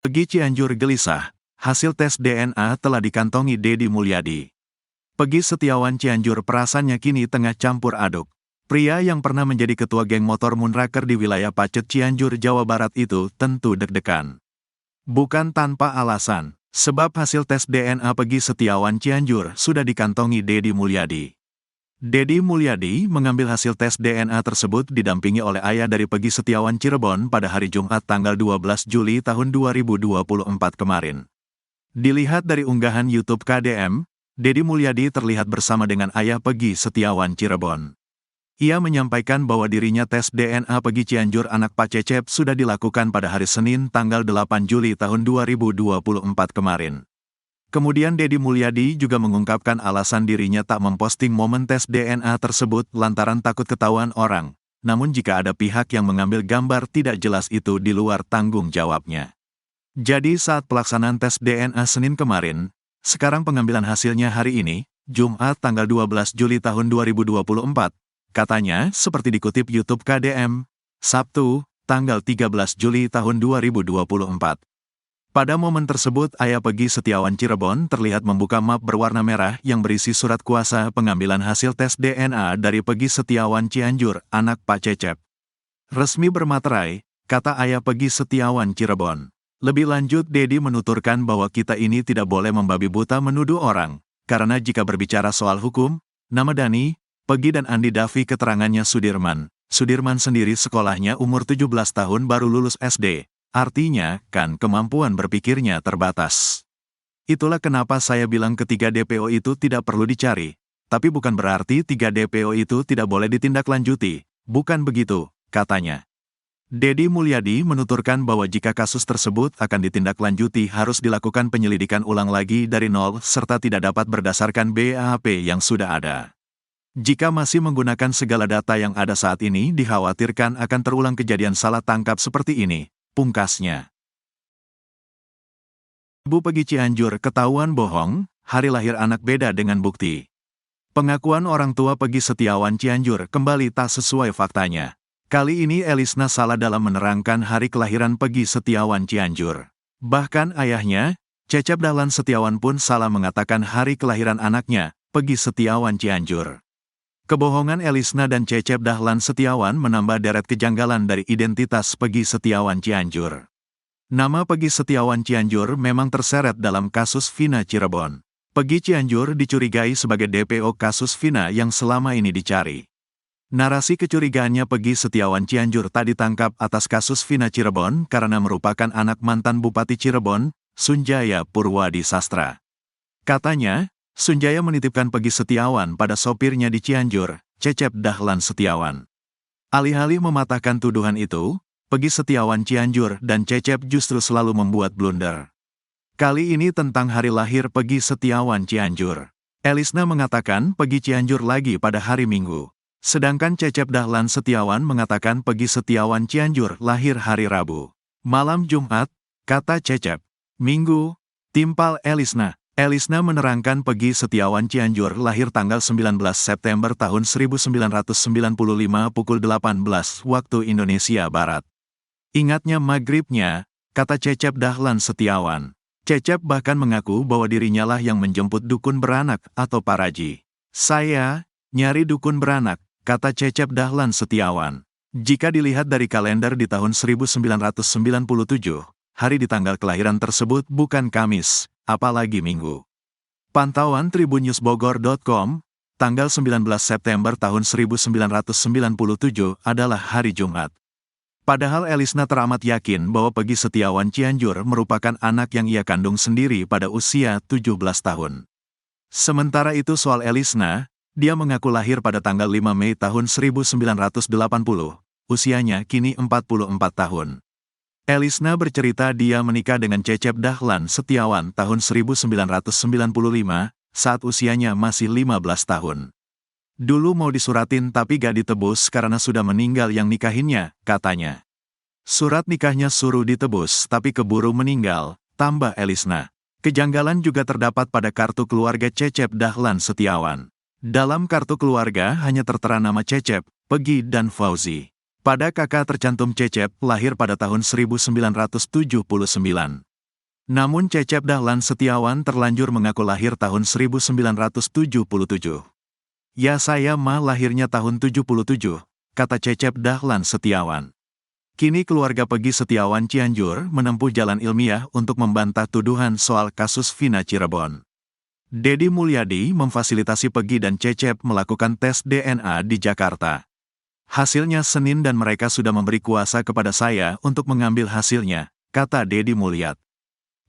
Pegi Cianjur gelisah, hasil tes DNA telah dikantongi Deddy Mulyadi. Pegi Setiawan Cianjur perasaannya kini tengah campur aduk. Pria yang pernah menjadi ketua geng motor Moonraker di wilayah Pacet Cianjur, Jawa Barat itu tentu deg-degan. Bukan tanpa alasan, sebab hasil tes DNA Pegi Setiawan Cianjur sudah dikantongi Deddy Mulyadi. Deddy Mulyadi mengambil hasil tes DNA tersebut didampingi oleh ayah dari Pegi Setiawan Cirebon pada hari Jumat tanggal 12 Juli tahun 2024 kemarin. Dilihat dari unggahan YouTube KDM, Deddy Mulyadi terlihat bersama dengan ayah Pegi Setiawan Cirebon. Ia menyampaikan bahwa dirinya tes DNA Pegi Cianjur anak Pak Cecep sudah dilakukan pada hari Senin tanggal 8 Juli tahun 2024 kemarin. Kemudian Deddy Mulyadi juga mengungkapkan alasan dirinya tak memposting momen tes DNA tersebut lantaran takut ketahuan orang. Namun jika ada pihak yang mengambil gambar tidak jelas itu di luar tanggung jawabnya. Jadi saat pelaksanaan tes DNA Senin kemarin, sekarang pengambilan hasilnya hari ini, Jumat tanggal 12 Juli tahun 2024, katanya seperti dikutip YouTube KDM, Sabtu, tanggal 13 Juli tahun 2024. Pada momen tersebut, ayah Pegi Setiawan Cirebon terlihat membuka map berwarna merah yang berisi surat kuasa pengambilan hasil tes DNA dari Pegi Setiawan Cianjur, anak Pak Cecep. Resmi bermaterai, kata ayah Pegi Setiawan Cirebon. Lebih lanjut, Deddy menuturkan bahwa kita ini tidak boleh membabi buta menuduh orang, karena jika berbicara soal hukum, nama Dani, Pegi dan Andi Davi keterangannya Sudirman. Sudirman sendiri sekolahnya umur 17 tahun baru lulus SD. Artinya, kan kemampuan berpikirnya terbatas. Itulah kenapa saya bilang ketiga DPO itu tidak perlu dicari. Tapi bukan berarti 3 DPO itu tidak boleh ditindaklanjuti. Bukan begitu, katanya. Deddy Mulyadi menuturkan bahwa jika kasus tersebut akan ditindaklanjuti harus dilakukan penyelidikan ulang lagi dari nol serta tidak dapat berdasarkan BAP yang sudah ada. Jika masih menggunakan segala data yang ada saat ini dikhawatirkan akan terulang kejadian salah tangkap seperti ini. Pungkasnya. Ibu Pegi Cianjur ketahuan bohong, hari lahir anak beda dengan bukti. Pengakuan orang tua Pegi Setiawan Cianjur kembali tak sesuai faktanya. Kali ini Elisna salah dalam menerangkan hari kelahiran Pegi Setiawan Cianjur. Bahkan ayahnya, Cecep Dahlan Setiawan pun salah mengatakan hari kelahiran anaknya, Pegi Setiawan Cianjur. Kebohongan Elisna dan Cecep Dahlan Setiawan menambah deret kejanggalan dari identitas Pegi Setiawan Cianjur. Nama Pegi Setiawan Cianjur memang terseret dalam kasus Vina Cirebon. Pegi Cianjur dicurigai sebagai DPO kasus Vina yang selama ini dicari. Narasi kecurigaannya Pegi Setiawan Cianjur tak ditangkap atas kasus Vina Cirebon karena merupakan anak mantan Bupati Cirebon, Sunjaya Purwadi Sastra. Katanya, Sunjaya menitipkan Pegi Setiawan pada sopirnya di Cianjur, Cecep Dahlan Setiawan. Alih-alih mematahkan tuduhan itu, Pegi Setiawan Cianjur dan Cecep justru selalu membuat blunder. Kali ini tentang hari lahir Pegi Setiawan Cianjur. Elisna mengatakan Pegi Cianjur lagi pada hari Minggu. Sedangkan Cecep Dahlan Setiawan mengatakan Pegi Setiawan Cianjur lahir hari Rabu. Malam Jumat, kata Cecep. Minggu, timpal Elisna. Elisna menerangkan Pegi Setiawan Cianjur lahir tanggal 19 September tahun 1995 pukul 18 waktu Indonesia Barat. Ingatnya maghribnya, kata Cecep Dahlan Setiawan. Cecep bahkan mengaku bahwa dirinya lah yang menjemput dukun beranak atau paraji. Saya nyari dukun beranak, kata Cecep Dahlan Setiawan. Jika dilihat dari kalender di tahun 1997, hari di tanggal kelahiran tersebut bukan Kamis, apalagi Minggu. Pantauan tribunnews.bogor.com, tanggal 19 September tahun 1997 adalah hari Jumat. Padahal Elisna teramat yakin bahwa Pegi Setiawan Cianjur merupakan anak yang ia kandung sendiri pada usia 17 tahun. Sementara itu soal Elisna, dia mengaku lahir pada tanggal 5 Mei tahun 1980, usianya kini 44 tahun. Elisna bercerita dia menikah dengan Cecep Dahlan Setiawan tahun 1995, saat usianya masih 15 tahun. Dulu mau disuratin tapi gak ditebus karena sudah meninggal yang nikahinnya, katanya. Surat nikahnya suruh ditebus tapi keburu meninggal, tambah Elisna. Kejanggalan juga terdapat pada kartu keluarga Cecep Dahlan Setiawan. Dalam kartu keluarga hanya tertera nama Cecep, Pegi dan Fauzi. Pada kakak tercantum Cecep lahir pada tahun 1979. Namun Cecep Dahlan Setiawan terlanjur mengaku lahir tahun 1977. "Ya saya mah lahirnya tahun 77, kata Cecep Dahlan Setiawan. Kini keluarga Peggy Setiawan Cianjur menempuh jalan ilmiah untuk membantah tuduhan soal kasus Vina Cirebon. Dedi Mulyadi memfasilitasi Peggy dan Cecep melakukan tes DNA di Jakarta. Hasilnya Senin dan mereka sudah memberi kuasa kepada saya untuk mengambil hasilnya, kata Dedi Mulyadi.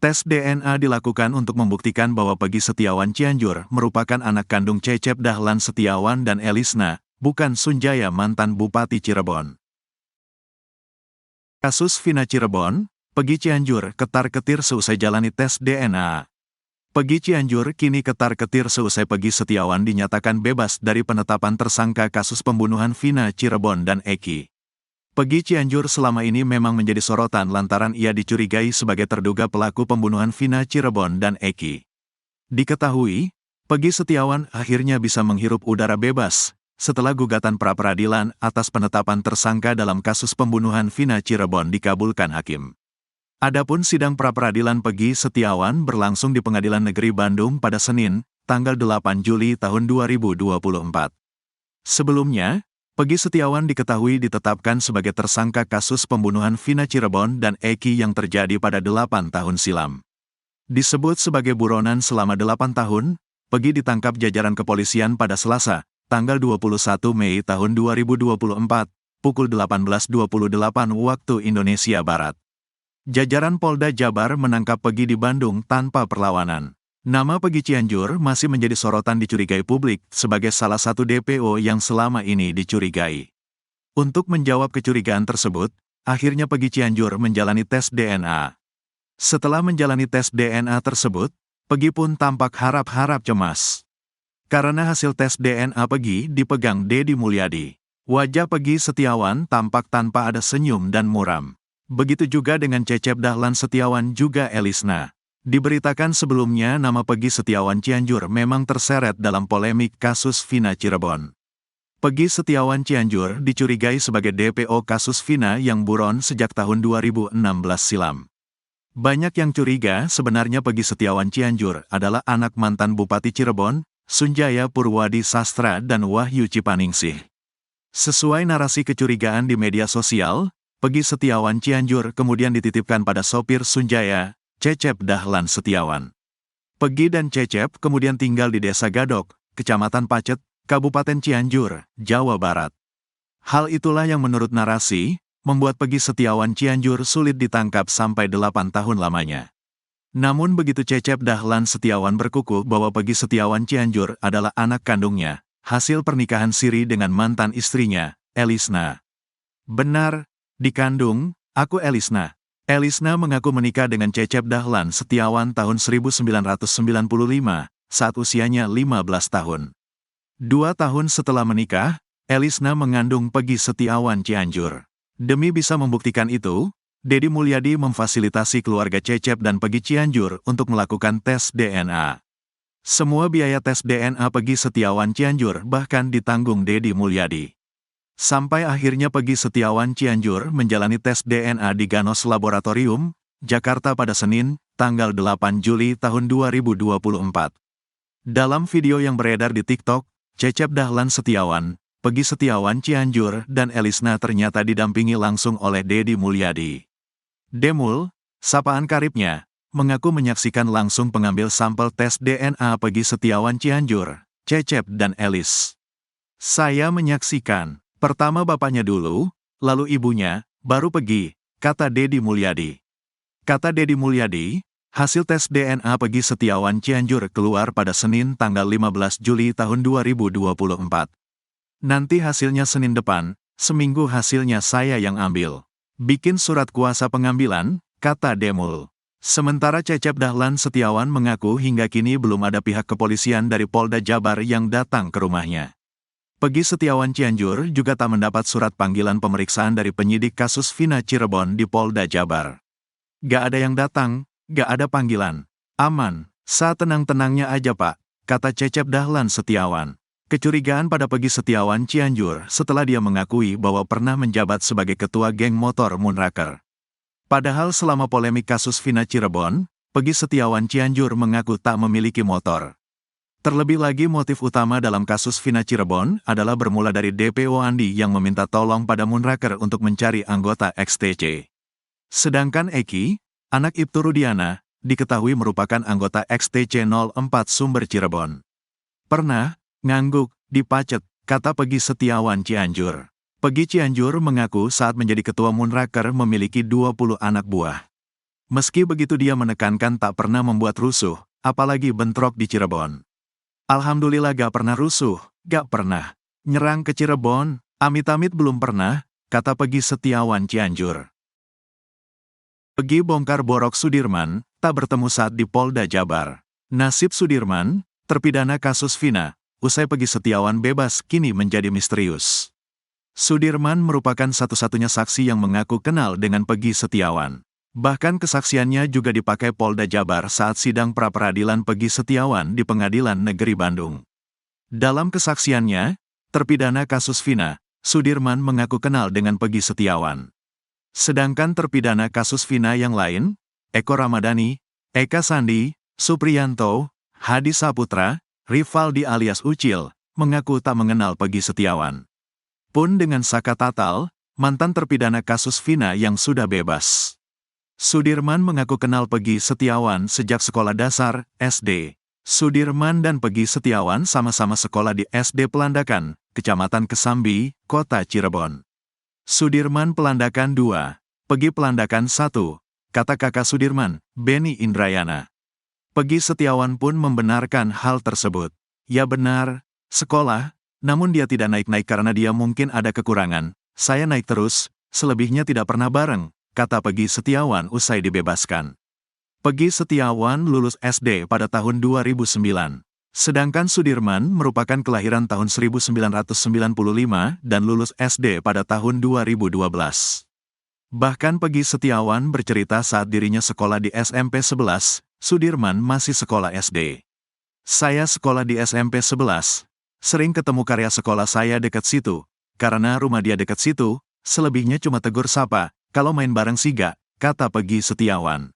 Tes DNA dilakukan untuk membuktikan bahwa Peggy Setiawan Cianjur merupakan anak kandung Cecep Dahlan Setiawan dan Elisna, bukan Sunjaya mantan Bupati Cirebon. Kasus Vina Cirebon, Peggy Cianjur ketar-ketir seusai jalani tes DNA. Peggy Cianjur kini ketar-ketir seusai Peggy Setiawan dinyatakan bebas dari penetapan tersangka kasus pembunuhan Vina Cirebon dan Eki. Peggy Cianjur selama ini memang menjadi sorotan lantaran ia dicurigai sebagai terduga pelaku pembunuhan Vina Cirebon dan Eki. Diketahui, Peggy Setiawan akhirnya bisa menghirup udara bebas setelah gugatan pra-peradilan atas penetapan tersangka dalam kasus pembunuhan Vina Cirebon dikabulkan hakim. Adapun sidang pra-peradilan Peggy Setiawan berlangsung di Pengadilan Negeri Bandung pada Senin, tanggal 8 Juli tahun 2024. Sebelumnya, Peggy Setiawan diketahui ditetapkan sebagai tersangka kasus pembunuhan Vina Cirebon dan Eki yang terjadi pada 8 tahun silam. Disebut sebagai buronan selama 8 tahun, Peggy ditangkap jajaran kepolisian pada Selasa, tanggal 21 Mei tahun 2024, pukul 18.28 waktu Indonesia Barat. Jajaran Polda Jabar menangkap Peggy di Bandung tanpa perlawanan. Nama Peggy Cianjur masih menjadi sorotan dicurigai publik sebagai salah satu DPO yang selama ini dicurigai. Untuk menjawab kecurigaan tersebut, akhirnya Peggy Cianjur menjalani tes DNA. Setelah menjalani tes DNA tersebut, Peggy pun tampak harap-harap cemas. Karena hasil tes DNA Peggy dipegang Dedi Mulyadi. Wajah Peggy Setiawan tampak tanpa ada senyum dan muram. Begitu juga dengan Cecep Dahlan Setiawan juga Elisna. Diberitakan sebelumnya nama Peggy Setiawan Cianjur memang terseret dalam polemik kasus Vina Cirebon. Peggy Setiawan Cianjur dicurigai sebagai DPO kasus Vina yang buron sejak tahun 2016 silam. Banyak yang curiga sebenarnya Peggy Setiawan Cianjur adalah anak mantan Bupati Cirebon, Sunjaya Purwadi Sastra dan Wahyu Cipaningsih. Sesuai narasi kecurigaan di media sosial, Peggy Setiawan Cianjur kemudian dititipkan pada sopir Sunjaya, Cecep Dahlan Setiawan. Peggy dan Cecep kemudian tinggal di Desa Gadok, Kecamatan Pacet, Kabupaten Cianjur, Jawa Barat. Hal itulah yang menurut narasi, membuat Peggy Setiawan Cianjur sulit ditangkap sampai 8 tahun lamanya. Namun begitu Cecep Dahlan Setiawan berkukuh bahwa Peggy Setiawan Cianjur adalah anak kandungnya, hasil pernikahan siri dengan mantan istrinya, Elisna. "Benar, dikandung, aku Elisna." Elisna mengaku menikah dengan Cecep Dahlan Setiawan tahun 1995, saat usianya 15 tahun. 2 tahun setelah menikah, Elisna mengandung Peggy Setiawan Cianjur. Demi bisa membuktikan itu, Dedi Mulyadi memfasilitasi keluarga Cecep dan Peggy Cianjur untuk melakukan tes DNA. Semua biaya tes DNA Peggy Setiawan Cianjur bahkan ditanggung Dedi Mulyadi. Sampai akhirnya Peggy Setiawan Cianjur menjalani tes DNA di Ganos Laboratorium, Jakarta pada Senin, tanggal 8 Juli tahun 2024. Dalam video yang beredar di TikTok, Cecep Dahlan Setiawan, Peggy Setiawan Cianjur dan Elisna ternyata didampingi langsung oleh Dedi Mulyadi. Demul, sapaan karibnya, mengaku menyaksikan langsung pengambil sampel tes DNA Peggy Setiawan Cianjur, Cecep dan Elis. "Saya menyaksikan. Pertama bapaknya dulu, lalu ibunya, baru Peggy," kata Dedi Mulyadi. Kata Dedi Mulyadi, hasil tes DNA Peggy Setiawan Cianjur keluar pada Senin tanggal 15 Juli tahun 2024. "Nanti hasilnya Senin depan, seminggu hasilnya saya yang ambil. Bikin surat kuasa pengambilan," kata Demul. Sementara Cecep Dahlan Setiawan mengaku hingga kini belum ada pihak kepolisian dari Polda Jabar yang datang ke rumahnya. Peggy Setiawan Cianjur juga tak mendapat surat panggilan pemeriksaan dari penyidik kasus Vina Cirebon di Polda Jabar. "Gak ada yang datang, gak ada panggilan. Aman, saat tenang-tenangnya aja Pak," kata Cecep Dahlan Setiawan. Kecurigaan pada Peggy Setiawan Cianjur setelah dia mengakui bahwa pernah menjabat sebagai ketua geng motor Moonraker. Padahal selama polemik kasus Vina Cirebon, Pegi Setiawan Cianjur mengaku tak memiliki motor. Terlebih lagi motif utama dalam kasus Vina Cirebon adalah bermula dari DPO Andi yang meminta tolong pada Moonraker untuk mencari anggota XTC. Sedangkan Eki, anak Ibtu Rudiana, diketahui merupakan anggota XTC 04 Sumber Cirebon. Pernah, ngangguk, dipacet, kata Pegi Setiawan Cianjur. Pegi Cianjur mengaku saat menjadi ketua Moonraker memiliki 20 anak buah. Meski begitu dia menekankan tak pernah membuat rusuh, apalagi bentrok di Cirebon. Alhamdulillah gak pernah rusuh, gak pernah nyerang ke Cirebon, amit-amit belum pernah, kata Pegi Setiawan Cianjur. Pegi bongkar borok Sudirman, tak bertemu saat di Polda Jabar. Nasib Sudirman, terpidana kasus Vina, usai Pegi Setiawan bebas kini menjadi misterius. Sudirman merupakan satu-satunya saksi yang mengaku kenal dengan Pegi Setiawan. Bahkan kesaksiannya juga dipakai Polda Jabar saat sidang pra-peradilan Pegi Setiawan di Pengadilan Negeri Bandung. Dalam kesaksiannya, terpidana kasus Vina, Sudirman mengaku kenal dengan Pegi Setiawan. Sedangkan terpidana kasus Vina yang lain, Eko Ramadhani, Eka Sandi, Supriyanto, Hadi Saputra, Rivaldi alias Ucil, mengaku tak mengenal Pegi Setiawan. Pun dengan Saka Tatal, mantan terpidana kasus Vina yang sudah bebas. Sudirman mengaku kenal Pegi Setiawan sejak sekolah dasar, SD. Sudirman dan Pegi Setiawan sama-sama sekolah di SD Pelandakan, Kecamatan Kesambi, Kota Cirebon. Sudirman Pelandakan 2, Pegi Pelandakan 1, kata kakak Sudirman, Beni Indrayana. Pegi Setiawan pun membenarkan hal tersebut. Ya benar, sekolah, namun dia tidak naik-naik karena dia mungkin ada kekurangan. Saya naik terus, selebihnya tidak pernah bareng, kata Pegi Setiawan usai dibebaskan. Pegi Setiawan lulus SD pada tahun 2009. Sedangkan Sudirman merupakan kelahiran tahun 1995 dan lulus SD pada tahun 2012. Bahkan Pegi Setiawan bercerita saat dirinya sekolah di SMP 11, Sudirman masih sekolah SD. Saya sekolah di SMP 11, sering ketemu karya sekolah saya dekat situ, karena rumah dia dekat situ, selebihnya cuma tegur sapa. Kalau main bareng sih gak, kata Pegi Setiawan.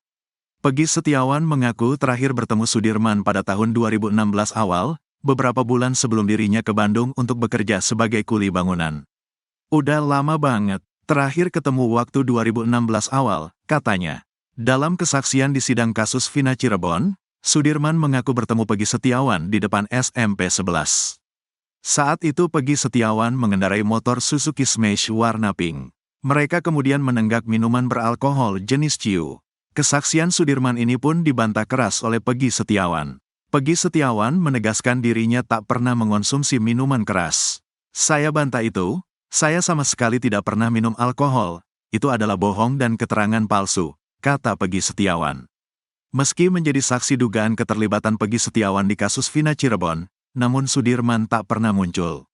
Pegi Setiawan mengaku terakhir bertemu Sudirman pada tahun 2016 awal, beberapa bulan sebelum dirinya ke Bandung untuk bekerja sebagai kuli bangunan. Udah lama banget, terakhir ketemu waktu 2016 awal, katanya. Dalam kesaksian di sidang kasus Vina Cirebon, Sudirman mengaku bertemu Pegi Setiawan di depan SMP 11. Saat itu Pegi Setiawan mengendarai motor Suzuki Smash warna pink. Mereka kemudian menenggak minuman beralkohol jenis ciu. Kesaksian Sudirman ini pun dibantah keras oleh Pegi Setiawan. Pegi Setiawan menegaskan dirinya tak pernah mengonsumsi minuman keras. Saya bantah itu, saya sama sekali tidak pernah minum alkohol, itu adalah bohong dan keterangan palsu, kata Pegi Setiawan. Meski menjadi saksi dugaan keterlibatan Pegi Setiawan di kasus Vina Cirebon, namun Sudirman tak pernah muncul.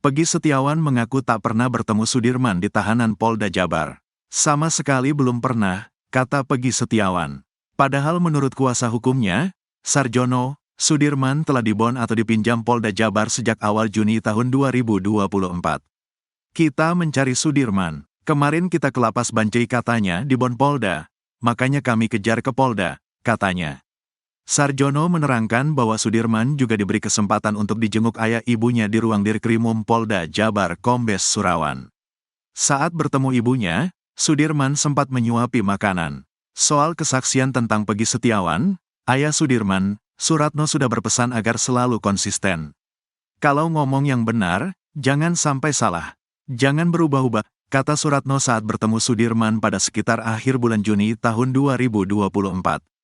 Pegi Setiawan mengaku tak pernah bertemu Sudirman di tahanan Polda Jabar. Sama sekali belum pernah, kata Pegi Setiawan. Padahal menurut kuasa hukumnya, Sarjono, Sudirman telah dibon atau dipinjam Polda Jabar sejak awal Juni tahun 2024. Kita mencari Sudirman. Kemarin kita ke Lapas Bancai katanya dibon Polda. Makanya kami kejar ke Polda, katanya. Sarjono menerangkan bahwa Sudirman juga diberi kesempatan untuk dijenguk ayah ibunya di ruang Dirkrimum Polda Jabar Kombes Surawan. Saat bertemu ibunya, Sudirman sempat menyuapi makanan. Soal kesaksian tentang Pegi Setiawan, ayah Sudirman, Suratno sudah berpesan agar selalu konsisten. Kalau ngomong yang benar, jangan sampai salah. Jangan berubah-ubah, kata Suratno saat bertemu Sudirman pada sekitar akhir bulan Juni tahun 2024.